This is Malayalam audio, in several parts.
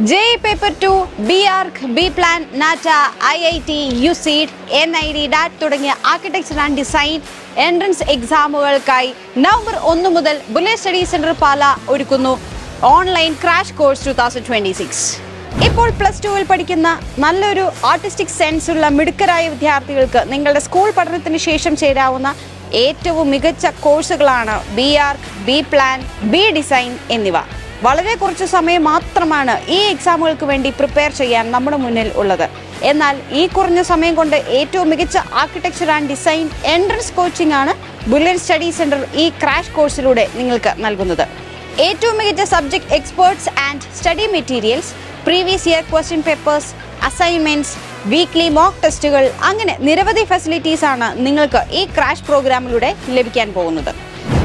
JEE Paper 2, BArc, B-Plan, NATA, IIT, UCEED, NID, DAT തുടങ്ങിയ ആർക്കിടെക്ചർ ആൻഡ് ഡിസൈൻ എൻട്രൻസ് എക്സാമുകൾക്കായി നവംബർ 1 മുതൽ ബുള്ളറ്റ് സ്റ്റഡി സെന്റർ പാല ഒരുക്കുന്നു ഓൺലൈൻ ക്രാഷ് കോഴ്സ് 2026. ഇപ്പോൾ പ്ലസ് 2-ൽ പഠിക്കുന്ന നല്ലൊരു ആർട്ടിസ്റ്റിക് സെൻസ് ഉള്ള മിടുക്കരായ വിദ്യാർത്ഥികൾക്ക് നിങ്ങളുടെ സ്കൂൾ പഠനത്തിന് ശേഷം ചേരാവുന്ന ഏറ്റവും മികച്ച കോഴ്സുകളാണ് BArc, B-Plan, B-Design എന്നിവ. വളരെ കുറച്ച് സമയം മാത്രമാണ് ഈ എക്സാമുകൾക്ക് വേണ്ടി പ്രിപ്പയർ ചെയ്യാൻ നമ്മുടെ മുന്നിൽ ഉള്ളത്. എന്നാൽ ഈ കുറഞ്ഞ സമയം കൊണ്ട് ഏറ്റവും മികച്ച architecture and design entrance coaching ആണ് ബുള്ളറ്റ് സ്റ്റഡി സെന്റർ ഈ ക്രാഷ് കോഴ്സിലൂടെ നിങ്ങൾക്ക് നൽകുന്നത്. ഏറ്റവും മികച്ച subject experts and study materials, previous year question papers, assignments, weekly mock ടെസ്റ്റുകൾ, അങ്ങനെ നിരവധി ഫെസിലിറ്റീസ് ആണ് നിങ്ങൾക്ക് ഈ ക്രാഷ് പ്രോഗ്രാമിലൂടെ ലഭിക്കാൻ പോകുന്നത്.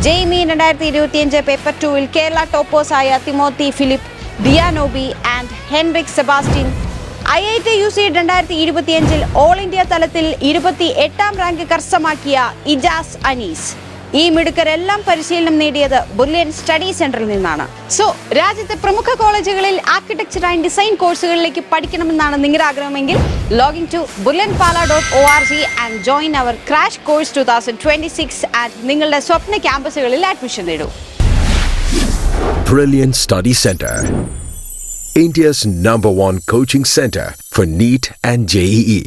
JEE 2025 പേപ്പർ 2-ൽ കേരള ടോപ്പേഴ്സായ തിമോത്തി ഫിലിപ്പ്, ദിയാനോബി and Henrik Sebastian, IIT UCEED 2025-ൽ ഓൾ ഇന്ത്യ തലത്തിൽ 28ാം റാങ്ക് കരസ്ഥമാക്കിയ ഇജാസ് അനീസ്, ഈ മിടുക്കരെല്ലാം പരിശീലനം നേടിയത് ബുള്ളറ്റ് സ്റ്റഡി സെന്ററിൽ നിന്നാണ്. സോ രാജ്യത്തെ പ്രമുഖ കോളേജുകളിൽ ആർക്കിടെക്ചർ ആൻഡ് ഡിസൈൻ കോഴ്സുകളിലേക്ക് പഠിക്കണമെന്നാണ് നിങ്ങളുടെ ആഗ്രഹമെങ്കിൽ login to bulletpala.org and join our crash course 2026 and നിങ്ങളുടെ സ്വപ്ന ക്യാമ്പസുകളിൽ അഡ്മിഷൻ നേടൂ. Brilliant Study Center, India's #1 coaching center for NEET and JEE.